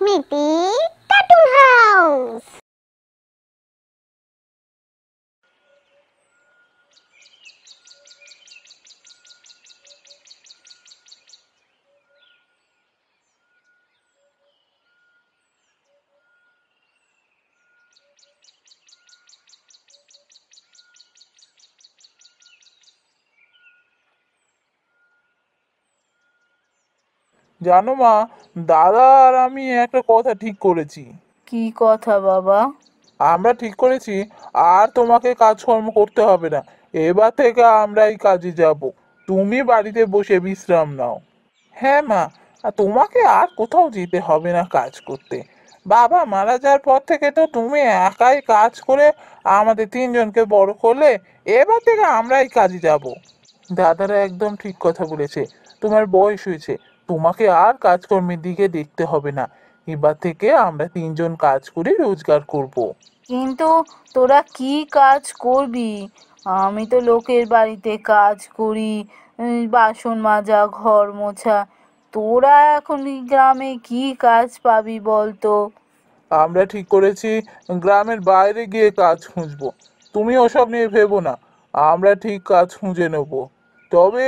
স্মৃতি cartoon house. জানো মা, দাদা আর আমি একটা কথা ঠিক করেছি। কি কথা বাবা? আমরা ঠিক করেছি আর তোমাকে কাজকর্ম করতে হবে না। এবার থেকে আমরা এই কাজে যাব, তুমি বাড়িতে বসে বিশ্রাম নাও। হ্যাঁ মা, আর তোমাকে আর কোথাও যেতে হবে না কাজ করতে। বাবা মারা যাওয়ার পর থেকে তো তুমি একাই কাজ করে আমাদের তিনজনকে বড় করলে। এবার থেকে আমরাই কাজে যাব। দাদারা একদম ঠিক কথা বলেছে। তোমার বয়স হয়েছে, তোমাকে আর কাজকর্মের দিকে দেখতে হবে না। এবার থেকে আমরা তিনজন কাজ করে রোজগার করব। কিন্তু তোরা কি কাজ করবি? আমি তো লোকের বাড়িতে কাজ করি, বাসন মাজা, ঘর মোছা। তোরা এখন এই গ্রামে কি কাজ পাবি বলতো? আমরা ঠিক করেছি গ্রামের বাইরে গিয়ে কাজ খুঁজবো। তুমি ওসব নিয়ে ভেবো না, আমরা ঠিক কাজ খুঁজে নেব। তবে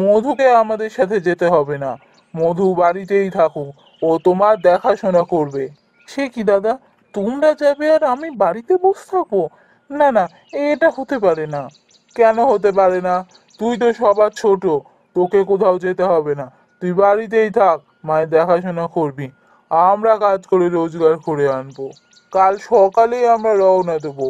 মধুকে আমাদের সাথে যেতে হবে না। মধু বাড়িতেই থাকুক, ও তোমার দেখাশোনা করবে। সে কি দাদা, তোমরা যাবে আর আমি বাড়িতে বসে থাকবো? না না, এটা হতে পারে না। কেন হতে পারে না? তুই তো সবার ছোট, তোকে কোথাও যেতে হবে না। তুই বাড়িতেই থাক, মায়ের দেখাশোনা করবি। আমরা কাজ করে রোজগার করে আনবো। কাল সকালেই আমরা রওনা দেবো।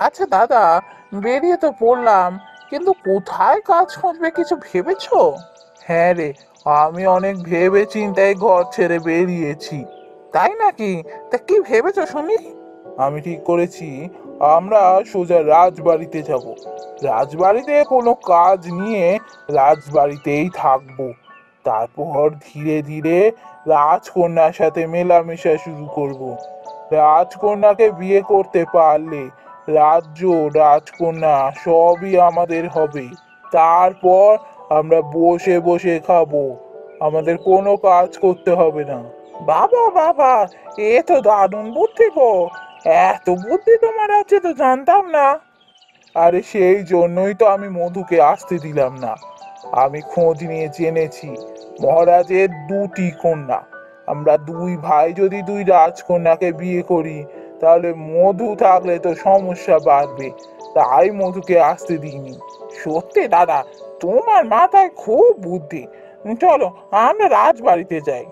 আচ্ছা দাদা, বেরিয়ে তো পড়লাম, কিন্তু কোথায় কাজ খুঁজবে কিছু ভেবেছো? হ্যাঁ রে, আমি অনেক ভেবে চিন্তায় ঘর ছেড়ে বেরিয়েছি। তাই নাকি? তা কি ভেবেছো শুনি? আমি ঠিক করেছি আমরা সোজা রাজবাড়িতে যাব। রাজবাড়িতে কোনো কাজ নিয়ে রাজবাড়িতেই থাকবো। তারপর ধীরে ধীরে রাজকন্যার সাথে মেলামেশা শুরু করব। রাজকন্যাকে বিয়ে করতে পারলে রাজ্য, রাজকন্যা সবই আমাদের হবে। তারপর আমরা বসে বসে খাবো, আমাদের কোনো কাজ করতে হবে না। বাবা বাবা, এ তো দারুণ বুদ্ধি গো। এত বুদ্ধি তোমার আছে তো জানতাম না। আরে সেই জন্যই তো আমি মধুকে আসতে দিলাম না। আমি খোঁজ নিয়ে জেনেছি মহারাজের দুটি কন্যা। আমরা দুই ভাই যদি দুই রাজকন্যাকে বিয়ে করি, তাহলে মধু থাকলে তো সমস্যা বাড়বে। তাই মধুকে আসতে দিইনি। সত্যি দাদা, তোমার মাথায় খুব বুদ্ধি। চলো আমরা রাজবাড়িতে যাই।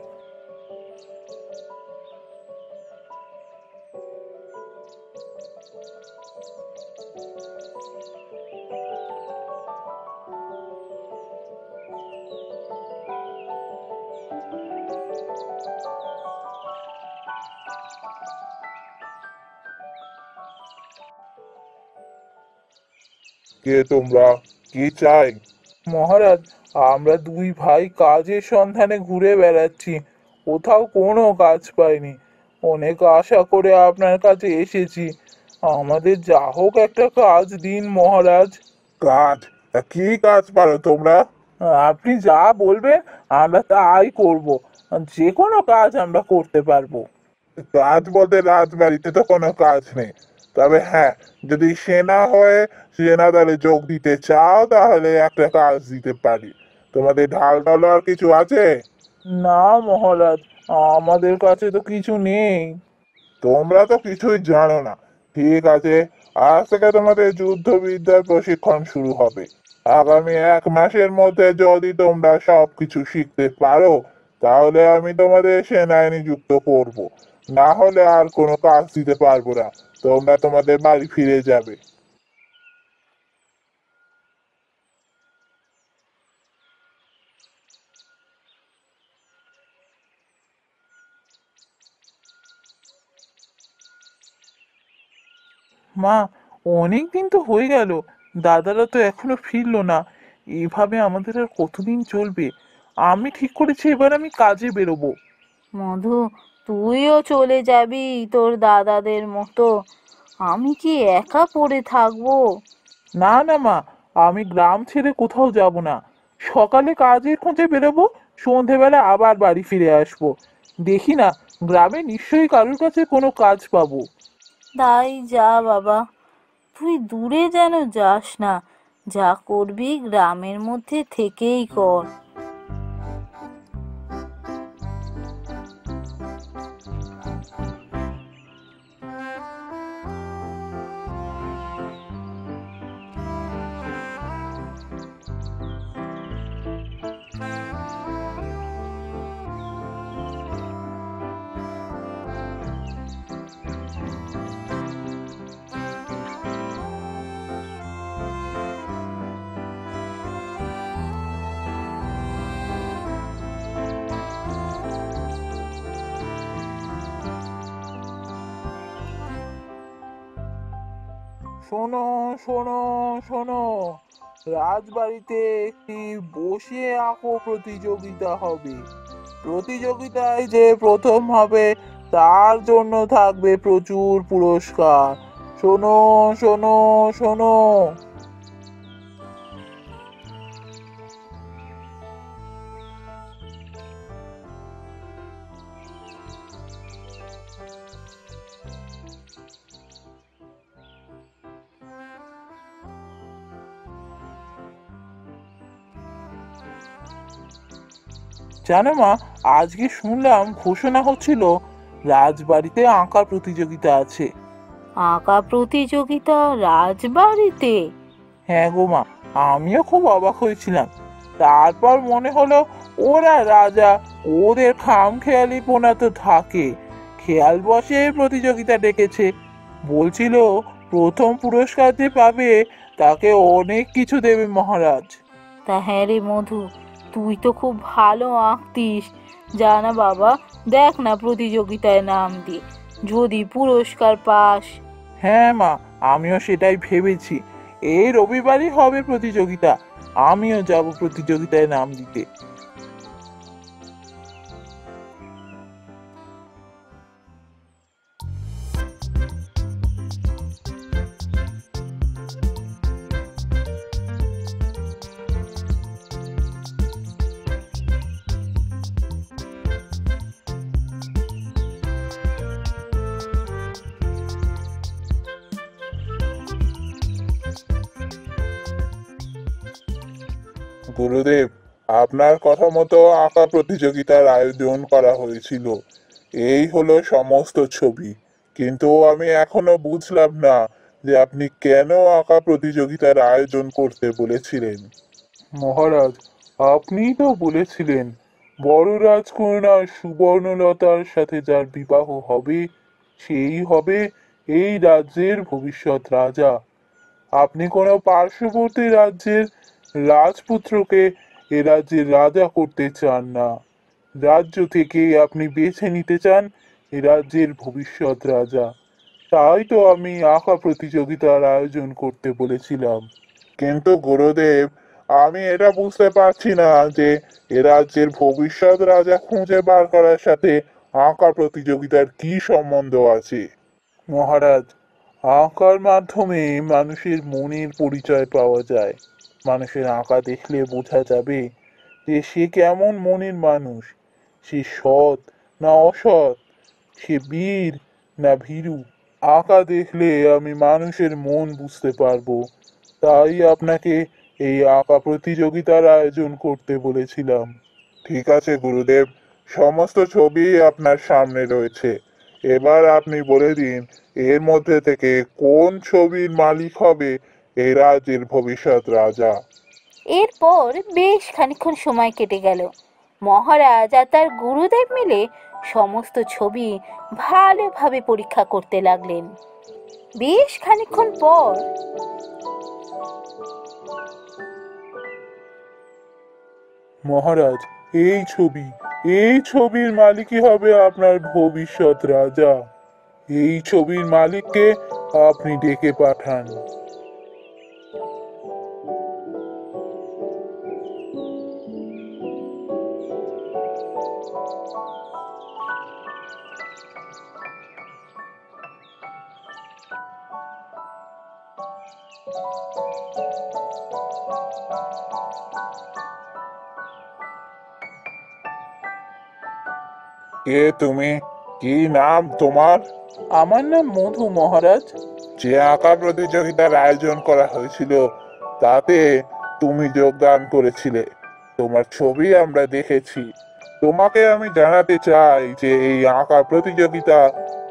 কে তোমরা? কি চাই? মহারাজ, আমরা দুই ভাই কাজের সন্ধানে ঘুরে বেড়াচ্ছি, কোথাও কোনো কাজ পাইনি। অনেক আশা করে আপনার কাছে এসেছি। আমাদের যা হোক একটা কাজ দিন মহারাজ। কাজ? তা কি কাজ পারো তোমরা? আপনি যা বলবেন আমরা তাই করব। যে কোনো কাজ আমরা করতে পারবো। কাজ বলতে রাজবাড়িতে তো কোনো কাজ নেই। তবে হ্যাঁ, যদি সেনা হয়ে সেনা দলে যোগ দিতে চাও তাহলে একটা কাজ দিতে পারি। তোমাদের ঢাল তলোয়ার কিছু আছে? না মহারাজ, আমাদের কাছে তো কিছু নেই। তোমরা তো কিছুই জানো না। ঠিক আছে, আজ থেকে তোমাদের যুদ্ধবিদ্যার প্রশিক্ষণ শুরু হবে। আগামী 1 মাসের মধ্যে যদি তোমরা সবকিছু শিখতে পারো, তাহলে আমি তোমাদের সেনায় নিযুক্ত করব। না হলে আর কোনো কাজ দিতে পারবো না। তোমরা তোমাদের বাড়ি ফিরে যাবে। মা, অনেক দিন তো হয়ে গেল, দাদারা তো এখনো ফিরলো না। এইভাবে আমাদের আর কতদিন চলবে? আমি ঠিক করেছি এবার আমি কাজে বেরোবো। মধু, তুইও চলে যাবি তোর দাদাদের মতো? আমি কি একা পড়ে থাকবো? না না মা, আমি গ্রাম ছেড়ে কোথাও যাব না। সকালে কাজের খোঁজে বেরোবো, সন্ধেবেলা আবার বাড়ি ফিরে আসবো। দেখি না, গ্রামে নিশ্চয়ই কারোর কাছে কোনো কাজ পাবো। তাই যা বাবা, তুই দূরে যেন যাস না। যা করবি গ্রামের মধ্যে থেকেই কর। শোনো, শোনো, শোনো, রাজবাড়িতে একটি বসে আঁকো প্রতিযোগিতা হবে। প্রতিযোগিতায় যে প্রথম হবে তার জন্য থাকবে প্রচুর পুরস্কার। শোনো, শোনো, শোনো। জানো মা, আজকে শুনলাম ঘোষণা হচ্ছিল রাজবাড়িতে আঁকা প্রতিযোগিতা আছে। আঁকা প্রতিযোগিতা রাজবাড়িতে? হ্যাঁ গো মা, আমিও খুব অবাক হয়েছিলাম। তারপর মনে হলো ওরা রাজা, ওদের খামখেয়ালিপনা তো থাকে। খেয়াল বসে প্রতিযোগিতা ডেকেছে। বলছিল প্রথম পুরস্কার যে পাবে তাকে অনেক কিছু দেবে মহারাজ। তা হ্যাঁ রে মধু, তুই তো খুব ভালো আঁকতিস। যা না বাবা, দেখ না প্রতিযোগিতায় নাম দিয়ে, যদি পুরস্কার পাস। হ্যাঁ মা, আমিও সেটাই ভেবেছি। এই রবিবারই হবে প্রতিযোগিতা। আমিও যাব প্রতিযোগিতায় নাম দিতে। গুরুদেব, আপনার কথা মতো আঁকা প্রতিযোগিতার আয়োজন করা হয়েছিল। এই হলো সমস্ত ছবি। কিন্তু আমি এখনো বুঝলাম না যে আপনি কেন আঁকা প্রতিযোগিতার আয়োজন করতে বলেছিলেন। মহারাজ, আপনিই তো বলেছিলেন বড় রাজকন্যা সুবর্ণলতার সাথে যার বিবাহ হবে সেই হবে এই রাজ্যের ভবিষ্যৎ রাজা। আপনি কোনো পার্শ্ববর্তী রাজ্যের রাজপুত্রকে এ রাজ্যের রাজা করতে চান না। রাজ্য থেকে আপনি বেছে নিতে চান এ রাজ্যের ভবিষ্যৎ রাজা। তাই তো আমি আঁকা প্রতিযোগিতার আয়োজন করতে বলেছিলাম। কিন্তু গুরুদেব, আমি এটা বুঝতে পারছি না যে এ রাজ্যের ভবিষ্যৎ রাজা খুঁজে বার করার সাথে আঁকা প্রতিযোগিতার কি সম্বন্ধ আছে। মহারাজ, আঁকার মাধ্যমে মানুষের মনের পরিচয় পাওয়া যায়। মানুষের আঁকা দেখলে বোঝা যাবে যে সে কেমন মনের মানুষ। সে সৎ না অসৎ, সে বীর না ভীরু। আঁকা দেখলে আমি মানুষের মন বুঝতে পারবো। তাই আপনাকে এই আঁকা প্রতিযোগিতার আয়োজন করতে বলেছিলাম। ঠিক আছে গুরুদেব, সমস্ত ছবি আপনার সামনে রয়েছে। এবার আপনি বলে দিন এর মধ্যে থেকে কোন ছবির মালিক হবে এই রাজ্যের ভবিষ্যৎ রাজা। এরপর বেশ খানিকক্ষণ সময় কেটে গেল। মহারাজ আর তার গুরুদেব মিলে সমস্ত ছবি ভালোভাবে পরীক্ষা করতে লাগলেন। বেশ খানিকক্ষণ পর মহারাজ, এই ছবির মালিকই হবে আপনার ভবিষ্যৎ রাজা। এই ছবির মালিককে আপনি ডেকে পাঠান। কে তুমি? কি নাম তোমার? আমার নাম মধু মহারাজ। যে আঁকা প্রতিযোগিতার আয়োজন করা হয়েছিল তাতে তুমি যোগদান করেছিলে, তোমার ছবি আমরা দেখেছি। তোমাকে আমি জানাতে চাই যে এই আঁকা প্রতিযোগিতা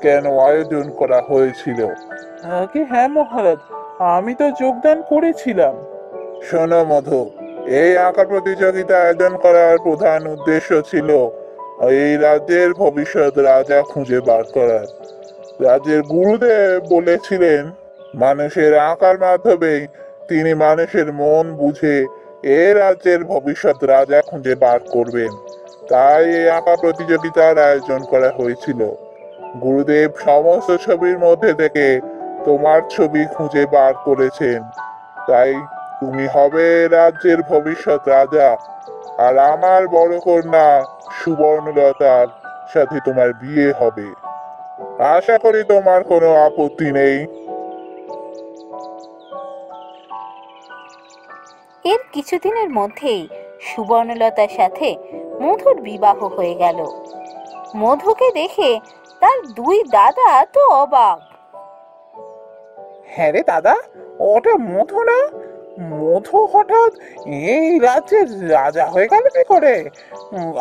কেন আয়োজন করা হয়েছিল। আগে হ্যাঁ মহারাজ, আমি তো যোগদান করেছিলাম। শোনো মধু, এই আঁকা প্রতিযোগিতা আয়োজন করার প্রধান উদ্দেশ্য ছিল এই রাজ্যের ভবিষ্যৎ রাজা খুঁজে বার করার। রাজ্যের গুরুদেব বলেছিলেন মানুষের আঁকার মাধ্যমে তিনি মানুষের মন বুঝে এ রাজ্যের ভবিষ্যৎ রাজা খুঁজে বার করবেন। তাই এই আঁকা প্রতিযোগিতার আয়োজন করা হয়েছিল। গুরুদেব সমস্ত ছবির মধ্যে থেকে তোমার ছবি খুঁজে বার করেছেন। তাই তুমি হবে রাজ্যের ভবিষ্যৎ রাজা, আর আমার বড় কন্যা সুবর্ণলতার সাথে তোমার বিয়ে হবে। আশা করি তোমার কোনো আপত্তি নেই। এর কিছুদিনের মধ্যেই সুবর্ণলতার সাথে মধুর বিবাহ হয়ে গেল। মধুকে দেখে তার দুই দাদা তো অবাক। হ্যাঁ রে দাদা, ওটা মধু না? মধু হঠাৎ এই রাজ্যের রাজা হয়ে গেল কি করে?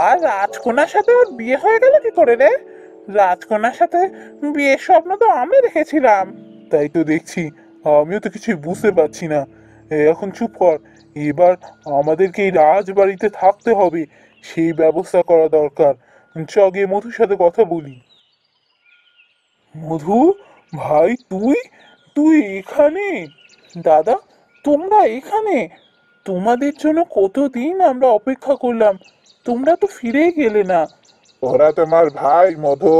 আর রাজকন্যার সাথে ওর বিয়ে হয়ে গেল কি করে রে? রাজকন্যার সাথে বিয়ের স্বপ্ন তো আমি দেখেছিলাম। তাই তো দেখছি, আমিও তো কিছুই বুঝতে পারছি না। এখন চুপ কর, এবার আমাদেরকে এই রাজবাড়িতে থাকতে হবে, সেই ব্যবস্থা করা দরকার। চ গিয়ে মধুর সাথে কথা বলি। মধু ভাই, তুই তুই এখানে? দাদা, তোমরা এখানে? তোমাদের জন্য কতদিন আমরা অপেক্ষা করলাম, তোমরা তো ফিরেই গেলে না। ওরা তোমার ভাই মধু?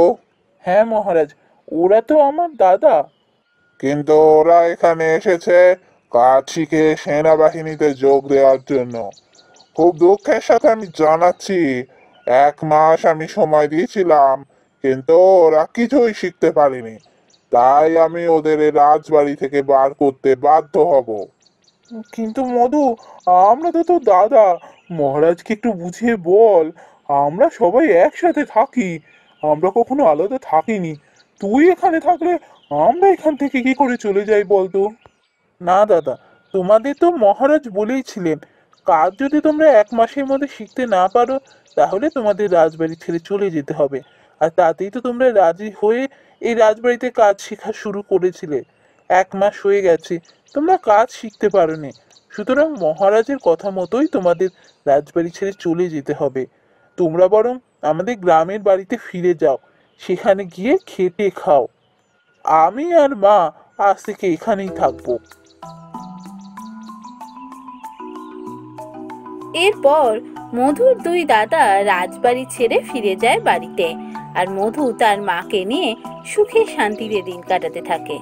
হ্যাঁ মহারাজ, ওরা তো আমার দাদা। কিন্তু ওরা এখানে এসেছে কাজ শিখে সেনাবাহিনীতে যোগ দেওয়ার জন্য। খুব দুঃখের সাথে আমি জানাচ্ছি, 1 মাস আমি সময় দিয়েছিলাম, কিন্তু ওরা কিছুই শিখতে পারেনি। তাই আমি ওদের এই রাজবাড়ি থেকে বার করতে বাধ্য হব। কিন্তু মধু, আমরা তো তোর দাদা, মহারাজকে একটু বুঝিয়ে বল। আমরা সবাই একসাথে থাকি, আমরা কখনো আলাদা থাকিনি। তুই এখানে থাকলে আমরা এখান থেকে কি করে চলে যাই বলতো? না দাদা, তোমাদের তো মহারাজ বলেইছিলেন কাজ যদি তোমরা 1 মাসের মধ্যে শিখতে না পারো তাহলে তোমাদের রাজবাড়ি ছেড়ে চলে যেতে হবে। আর তাতেই তো তোমরা রাজি হয়ে এই রাজবাড়িতে কাজ শেখা শুরু করেছিলে। 1 মাস হয়ে গেছে, তোমরা কাজ শিখতে পারোনি। সুতরাং মহারাজের কথা মতোই তোমাদের রাজবাড়ি ছেড়ে চলে যেতে হবে। তোমরা বরং আমাদের গ্রামের বাড়িতে ফিরে যাও, সেখানে গিয়ে খেটে খাও। আমি আর মা আজ থেকে এখানেই থাকবো। এরপর মধুর দুই দাদা রাজবাড়ি ছেড়ে ফিরে যায় বাড়িতে, আর মধু তার মাকে নিয়ে সুখে শান্তিতে দিন কাটাতে থাকে।